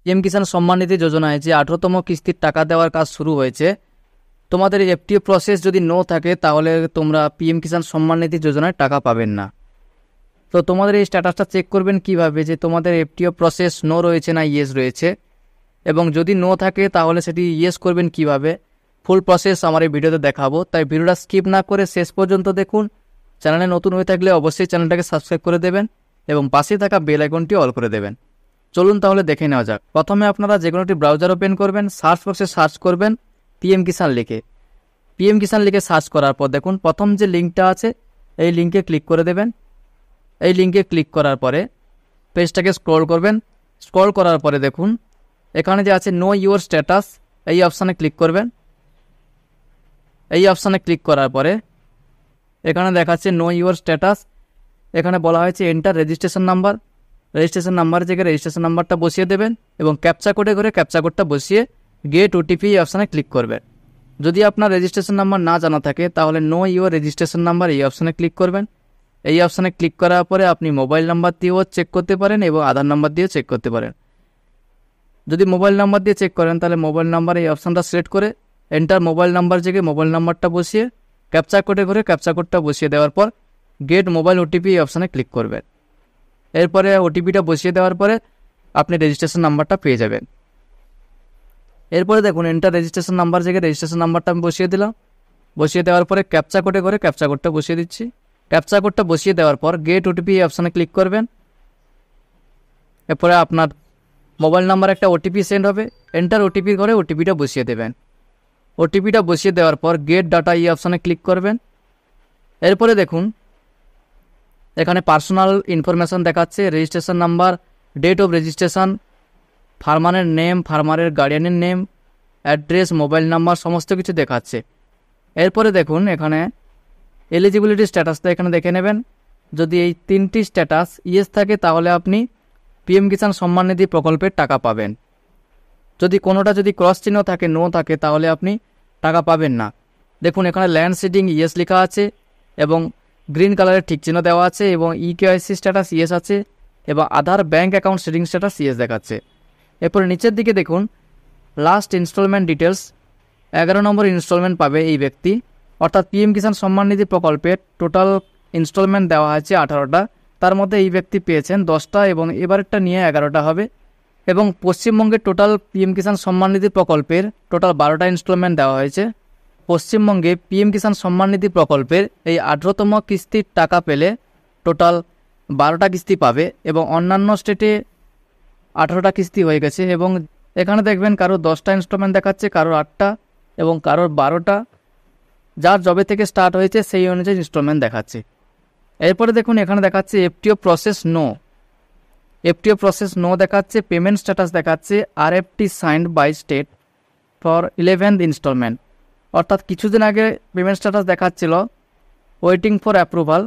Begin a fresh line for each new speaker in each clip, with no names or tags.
PM Kisan Samman Nidhi যোজনায় যে 18তম কিস্তির টাকা দেওয়ার কাজ শুরু হয়েছে, তোমাদের এফটিও প্রসেস যদি নো থাকে তাহলে তোমরা পিএম কিষাণ সম্মান নিধি যোজনায় টাকা পাবেন না। তো তোমাদের এই স্ট্যাটাসটা চেক করবেন কিভাবে, যে তোমাদের এফটিও প্রসেস নো রয়েছে না ইয়েস রয়েছে, এবং যদি নো থাকে তাহলে সেটি ইয়েস করবেন কিভাবে, ফুল প্রসেস আমার এই ভিডিওতে দেখাবো। তাই ভিডিওটা স্কিপ না করে শেষ পর্যন্ত দেখুন। চ্যানেলে নতুন হয়ে থাকলে অবশ্যই চ্যানেলটাকে সাবস্ক্রাইব করে দেবেন এবং পাশে থাকা বেল আইকনটি অল করে দেবেন। চলুন তাহলে দেখে নেওয়া যাক। প্রথমে আপনারা যে কোনো একটি ব্রাউজার ওপেন করবেন, সার্চ বক্সে সার্চ করবেন পিএম কিষাণ লিখে। পিএম কিষাণ লিখে সার্চ করার পর দেখুন প্রথম যে লিঙ্কটা আছে এই লিঙ্কে ক্লিক করে দেবেন। এই লিঙ্কে ক্লিক করার পরে পেজটাকে স্ক্রল করবেন। স্ক্রল করার পরে দেখুন এখানে যে আছে নো ইউর স্ট্যাটাস, এই অপশানে ক্লিক করবেন। এই অপশানে ক্লিক করার পরে এখানে দেখাচ্ছে নো ইউর স্ট্যাটাস। এখানে বলা হয়েছে এন্টার রেজিস্ট্রেশন নাম্বার। রেজিস্ট্রেশন নাম্বারের জায়গায় রেজিস্ট্রেশন নাম্বারটা বসিয়ে দেবেন এবং ক্যাপচা কোডে করে ক্যাপচা কোডটা বসিয়ে গেট ওটিপি এই অপশানে ক্লিক করবেন। যদি আপনার রেজিস্ট্রেশন নাম্বার না জানা থাকে তাহলে নো ইউর রেজিস্ট্রেশন নাম্বার এই অপশানে ক্লিক করবেন। এই অপশানে ক্লিক করার পরে আপনি মোবাইল নাম্বার দিয়েও চেক করতে পারেন এবং আধার নাম্বার দিয়েও চেক করতে পারেন। যদি মোবাইল নাম্বার দিয়ে চেক করেন তাহলে মোবাইল নাম্বার এই অপশানটা সিলেক্ট করে এন্টার মোবাইল নাম্বার জায়গায় মোবাইল নাম্বারটা বসিয়ে ক্যাপচা কোডে করে ক্যাপচা কোডটা বসিয়ে দেওয়ার পর গেট মোবাইল ওটিপি এই অপশানে ক্লিক করবেন। এরপরে ওটিপিটা বসিয়ে দেওয়ার পরে আপনি রেজিস্ট্রেশন নাম্বারটা পেয়ে যাবেন। এরপরে দেখুন এন্টার রেজিস্ট্রেশন নাম্বার জায়গায় রেজিস্ট্রেশন নাম্বারটা আমি বসিয়ে দিলাম। বসিয়ে দেওয়ার পরে ক্যাপচা কোডে করে ক্যাপচা কোডটা বসিয়ে দিচ্ছি। ক্যাপচা কোডটা বসিয়ে দেওয়ার পর গেট ওটিপি এই অপশানে ক্লিক করবেন। এরপরে আপনার মোবাইল নাম্বার একটা ওটিপি সেন্ড হবে। এন্টার ওটিপির ঘরে ওটিপিটা বসিয়ে দেবেন। ওটিপিটা বসিয়ে দেওয়ার পর গেট ডাটা এই অপশানে ক্লিক করবেন। এরপরে দেখুন এখানে পার্সোনাল ইনফরমেশান দেখাচ্ছে, registration number, date of registration, ফার্মারের নেম, ফার্মারের গার্ডিয়ানের নেম, অ্যাড্রেস, মোবাইল নাম্বার সমস্ত কিছু দেখাচ্ছে। এরপরে দেখুন এখানে এলিজিবিলিটি স্ট্যাটাসটা এখানে দেখে নেবেন। যদি এই তিনটি স্ট্যাটাস ইয়েস থাকে তাহলে আপনি পিএম কিষাণ সম্মান নিধি প্রকল্পের টাকা পাবেন। যদি কোনোটা যদি ক্রস চিহ্ন থাকে, নো থাকে, তাহলে আপনি টাকা পাবেন না। দেখুন এখানে ল্যান্ড সিডিং ইয়েস লেখা আছে এবং গ্রিন কালারের ঠিক চিহ্ন দেওয়া আছে এবং ইকেওয়াইসি স্ট্যাটাস ইয়েস আছে এবং Aadhaar bank account seeding status yes দেখাচ্ছে। এরপরে নিচের দিকে দেখুন লাস্ট ইনস্টলমেন্ট ডিটেলস, 11 নম্বর ইনস্টলমেন্ট পাবে এই ব্যক্তি। অর্থাৎ পিএম কিষাণ সম্মান নিধি প্রকল্পের টোটাল ইনস্টলমেন্ট দেওয়া হয়েছে 18টা, তার মধ্যে এই ব্যক্তি পেয়েছেন 10টা এবং এবারেরটা নিয়ে 11টা হবে। এবং পশ্চিমবঙ্গের টোটাল পিএম কিষাণ সম্মান নিধি প্রকল্পের টোটাল 12টা ইনস্টলমেন্ট দেওয়া হয়েছে। পশ্চিমবঙ্গে পিএম কিষাণ সম্মান নিধি প্রকল্পের এই 18তম কিস্তির টাকা পেলে টোটাল 12টা কিস্তি পাবে এবং অন্যান্য স্টেটে 18টা কিস্তি হয়ে গেছে। এবং এখানে দেখবেন কারো 10টা ইনস্টলমেন্ট দেখাচ্ছে, কারো 8টা এবং কারোর 12টা। যার জবে থেকে স্টার্ট হয়েছে সেই অনুযায়ী ইনস্টলমেন্ট দেখাচ্ছে। এরপরে দেখুন এখানে দেখাচ্ছে FTO process no. FTO process no দেখাচ্ছে। পেমেন্ট স্ট্যাটাস দেখাচ্ছে RFT signed by state for 11th instalment. অর্থাৎ কিছুদিন আগে পেমেন্ট স্ট্যাটাস দেখাচ্ছিল ওয়েটিং ফর অ্যাপ্রুভাল।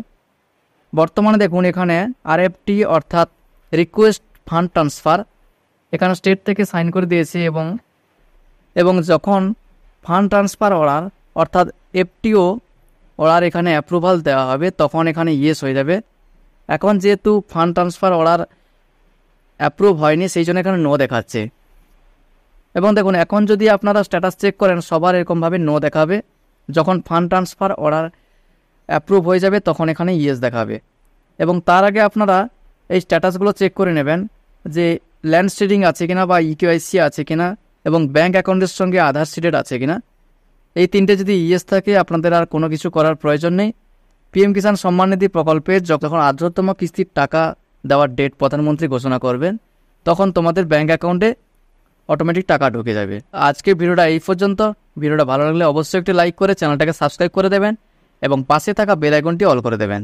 বর্তমানে দেখুন এখানে আরএফটি অর্থাৎ রিকোয়েস্ট ফান্ড ট্রান্সফার এখানে স্টেট থেকে সাইন করে দিয়েছে এবং যখন ফান্ড ট্রান্সফার অর্ডার অর্থাৎ এফটিও অর্ডার এখানে অ্যাপ্রুভাল দেওয়া হবে তখন এখানে ইয়েস হয়ে যাবে। এখন যেহেতু ফান্ড ট্রান্সফার অর্ডার অ্যাপ্রুভ হয়নি সেই জন্য এখানে নো দেখাচ্ছে। এবং দেখুন এখন যদি আপনারা স্ট্যাটাস চেক করেন সবার এরকমভাবে নো দেখাবে। যখন ফান্ড ট্রান্সফার অর্ডার অ্যাপ্রুভ হয়ে যাবে তখন এখানে ইয়েস দেখাবে। এবং তার আগে আপনারা এই স্ট্যাটাসগুলো চেক করে নেবেন যে ল্যান্ড সিডিং আছে কিনা বা ইকেওয়াইসি আছে কিনা এবং ব্যাঙ্ক অ্যাকাউন্টের সঙ্গে আধার সিডেড আছে কিনা। এই তিনটে যদি ইয়েস থাকে আপনাদের আর কোনো কিছু করার প্রয়োজন নেই। পিএম কিষাণ সম্মান নিধি প্রকল্পের যখন 18তম কিস্তির টাকা দেওয়ার ডেট প্রধানমন্ত্রী ঘোষণা করবেন তখন তোমাদের ব্যাঙ্ক অ্যাকাউন্টে অটোমেটিক টাকা ঢুকে যাবে। আজকের ভিডিওটা এই পর্যন্ত। ভিডিওটা ভালো লাগলে অবশ্যই একটি লাইক করে চ্যানেলটাকে সাবস্ক্রাইব করে দেবেন এবং পাশে থাকা বেল আইকনটি অল করে দেবেন।